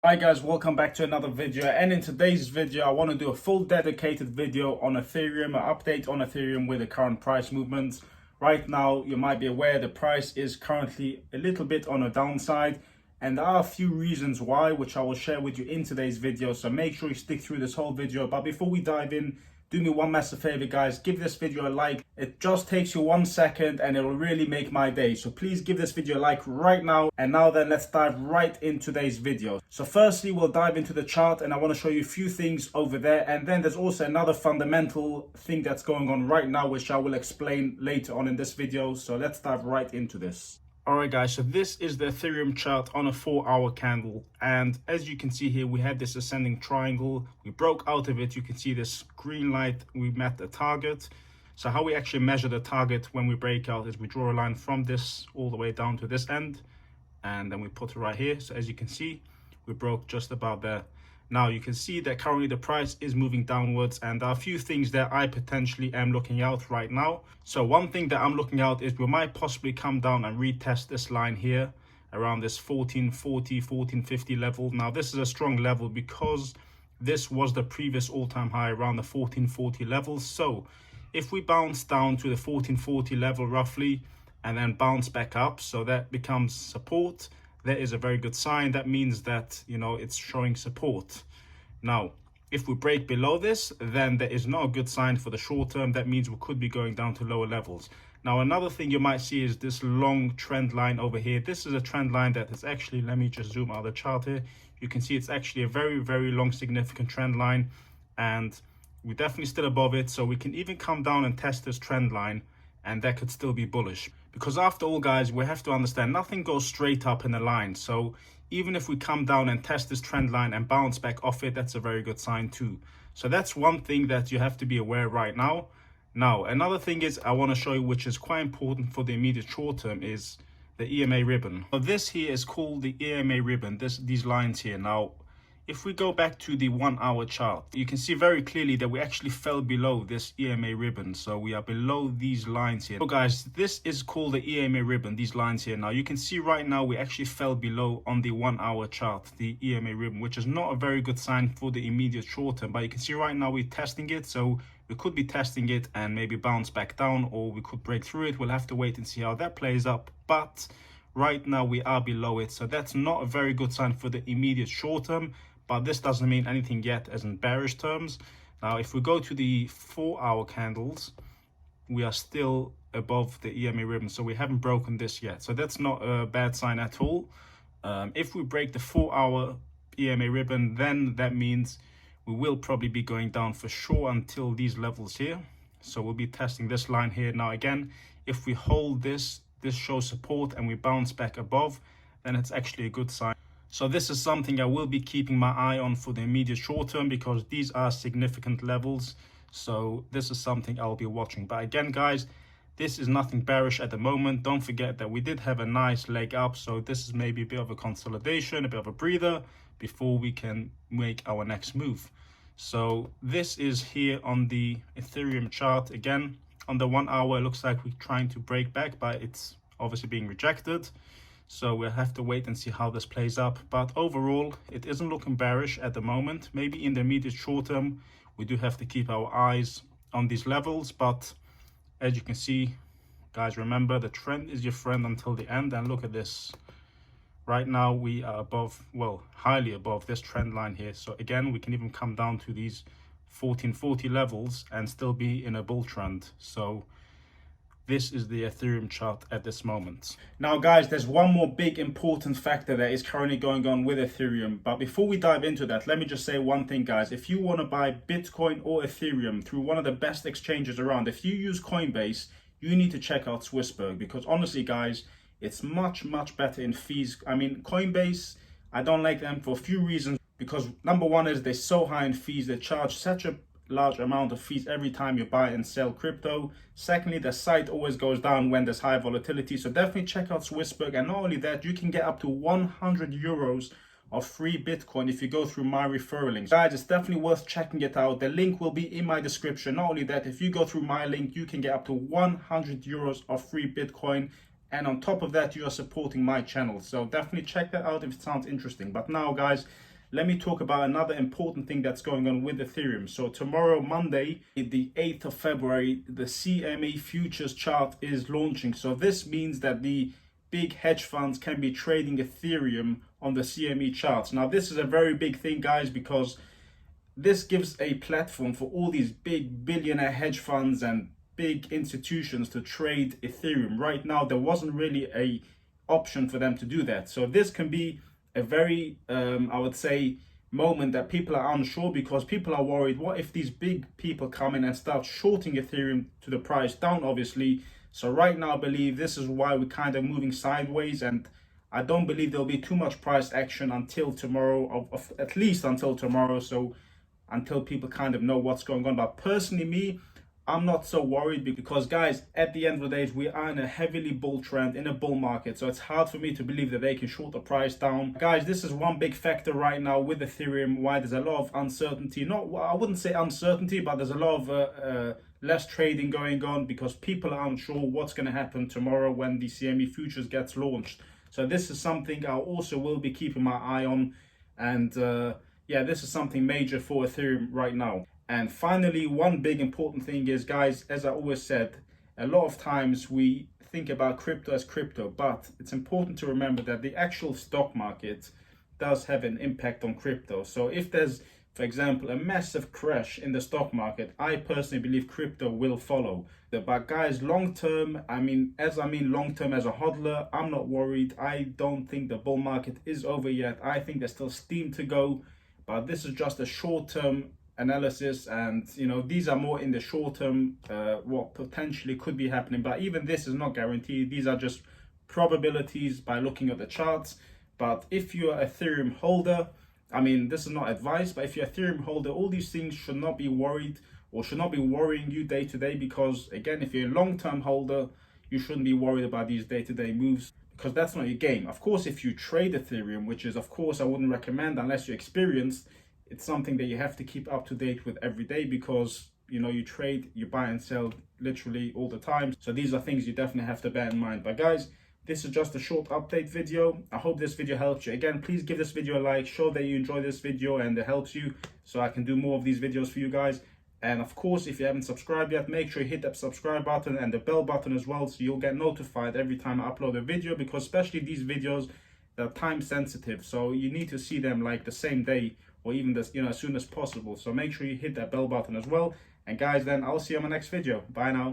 Hi guys, welcome back to another video, and in today's video I want to do a full dedicated video on Ethereum, an update on Ethereum with the current price movements. Right now you might be aware the price is currently a little bit on a downside, and there are a few reasons why, which I will share with you in today's video, so make sure you stick through this whole video. But before we dive in, do me one massive favor guys, give this video a like. It just takes you 1 second and it will really make my day. So please give this video a like right now. And now then, let's dive right into today's video. So firstly, we'll dive into the chart and I want to show you a few things over there. And then there's also another fundamental thing that's going on right now, which I will explain later on in this video. So let's dive right into this. Alright guys, so this is the Ethereum chart on a 4-hour candle, and as you can see here we had this ascending triangle. We broke out of it. You can see this green light, we met the target. So how we actually measure the target when we break out is we draw a line from this all the way down to this end, and then we put it right here. So as you can see, we broke just about there. Now you can see that currently the price is moving downwards, and there are a few things that I potentially am looking out right now. So one thing that I'm looking out is we might possibly come down and retest this line here around this 1440, 1450 level. Now this is a strong level because this was the previous all-time high around the 1440 level. So if we bounce down to the 1440 level roughly and then bounce back up, so that becomes support, that is a very good sign. That means that, you know, it's showing support. Now, if we break below this, then there is not a good sign for the short term. That means we could be going down to lower levels. Now, another thing you might see is this long trend line over here. This is a trend line that is actually, let me just zoom out the chart here. You can see it's actually a very, very long, significant trend line, and we're definitely still above it. So we can even come down and test this trend line, and that could still be bullish. Because after all guys, we have to understand nothing goes straight up in a line. So even if we come down and test this trend line and bounce back off it, that's a very good sign too. So that's one thing that you have to be aware right now. Now another thing is I want to show you, which is quite important for the immediate short term, is the EMA ribbon. So this here is called the EMA ribbon, these lines here. Now if we go back to the 1-hour chart, you can see very clearly that we actually fell below this EMA ribbon. So we are below these lines here. So guys, this is called the EMA ribbon, these lines here. Now you can see right now we actually fell below on the 1-hour chart, the EMA ribbon, which is not a very good sign for the immediate short term. But you can see right now we're testing it. So we could be testing it and maybe bounce back down, or we could break through it. We'll have to wait and see how that plays up. But right now we are below it. So that's not a very good sign for the immediate short term. But this doesn't mean anything yet as in bearish terms. Now, if we go to the 4-hour candles, we are still above the EMA ribbon. So we haven't broken this yet. So that's not a bad sign at all. If we break the 4-hour EMA ribbon, then that means we will probably be going down for sure until these levels here. So we'll be testing this line here. Now, again, if we hold this shows support and we bounce back above, then it's actually a good sign. So this is something I will be keeping my eye on for the immediate short term, because these are significant levels. So this is something I'll be watching. But again, guys, this is nothing bearish at the moment. Don't forget that we did have a nice leg up. So this is maybe a bit of a consolidation, a bit of a breather before we can make our next move. So this is here on the Ethereum chart. Again, on the 1-hour, it looks like we're trying to break back, but it's obviously being rejected. So we'll have to wait and see how this plays up. But overall, it isn't looking bearish at the moment. Maybe in the immediate short term, we do have to keep our eyes on these levels. But as you can see, guys, remember the trend is your friend until the end. And look at this. Right now, we are above, well, highly above this trend line here. So again, we can even come down to these 1440 levels and still be in a bull trend. So this is the Ethereum chart at this moment. Now guys, there's one more big important factor that is currently going on with Ethereum. But before we dive into that, let me just say one thing, guys. If you want to buy Bitcoin or Ethereum through one of the best exchanges around, if you use Coinbase, you need to check out Swissberg, because honestly, guys, it's much better in fees. I mean, Coinbase, I don't like them for a few reasons. Because number one is they're so high in fees. They charge such a large amount of fees every time you buy and sell crypto. Secondly, the site always goes down when there's high volatility. So definitely check out Swissberg. And not only that, you can get up to 100 euros of free Bitcoin if you go through my referral links. Guys, it's definitely worth checking it out. The link will be in my description. Not only that, if you go through my link, you can get up to 100 euros of free Bitcoin. And on top of that, you are supporting my channel. So definitely check that out if it sounds interesting. But now, guys, let me talk about another important thing that's going on with Ethereum. So tomorrow, Monday, the 8th of February, the CME futures chart is launching. So this means that the big hedge funds can be trading Ethereum on the CME charts. Now, this is a very big thing, guys, because this gives a platform for all these big billionaire hedge funds and big institutions to trade Ethereum. Right now, there wasn't really a option for them to do that. So this can be a very, I would say, moment that people are unsure, because people are worried, what if these big people come in and start shorting Ethereum to the price down, obviously. So right now, I believe this is why we're kind of moving sideways, and I don't believe there'll be too much price action until tomorrow, at least until tomorrow. So until people kind of know what's going on. But personally, me, I'm not so worried, because guys, at the end of the day, we are in a heavily bull trend, in a bull market. So it's hard for me to believe that they can short the price down. Guys, this is one big factor right now with Ethereum, why there's a lot of uncertainty. Not, I wouldn't say uncertainty, but there's a lot of less trading going on, because people are unsure what's going to happen tomorrow when the CME futures gets launched. So this is something I also will be keeping my eye on. And yeah, this is something major for Ethereum right now. And finally, one big important thing is, guys, as I always said, a lot of times we think about crypto as crypto, but it's important to remember that the actual stock market does have an impact on crypto. So if there's, for example, a massive crash in the stock market, I personally believe crypto will follow. But guys, long term, I mean long term as a hodler, I'm not worried. I don't think the bull market is over yet. I think there's still steam to go, but this is just a short-term analysis, and you know, these are more in the short term, what potentially could be happening. But even this is not guaranteed. These are just probabilities by looking at the charts. But if you're an Ethereum holder, I mean, this is not advice, but if you're an Ethereum holder, all these things should not be worried, or should not be worrying you day to day, because again, if you're a long-term holder, you shouldn't be worried about these day-to-day moves, because that's not your game. Of course, if you trade Ethereum, which is, of course, I wouldn't recommend unless you're experienced, it's something that you have to keep up to date with every day, because you know, you trade, you buy and sell literally all the time. So these are things you definitely have to bear in mind. But guys, this is just a short update video. I hope this video helped you. Again, please give this video a like, show that you enjoy this video and it helps you, so I can do more of these videos for you guys. And of course, if you haven't subscribed yet, make sure you hit that subscribe button and the bell button as well, so you'll get notified every time I upload a video, because especially these videos, they're time sensitive, so you need to see them like the same day, or even this, you know, as soon as possible. So make sure you hit that bell button as well. And guys, then I'll see you on my next video. Bye now.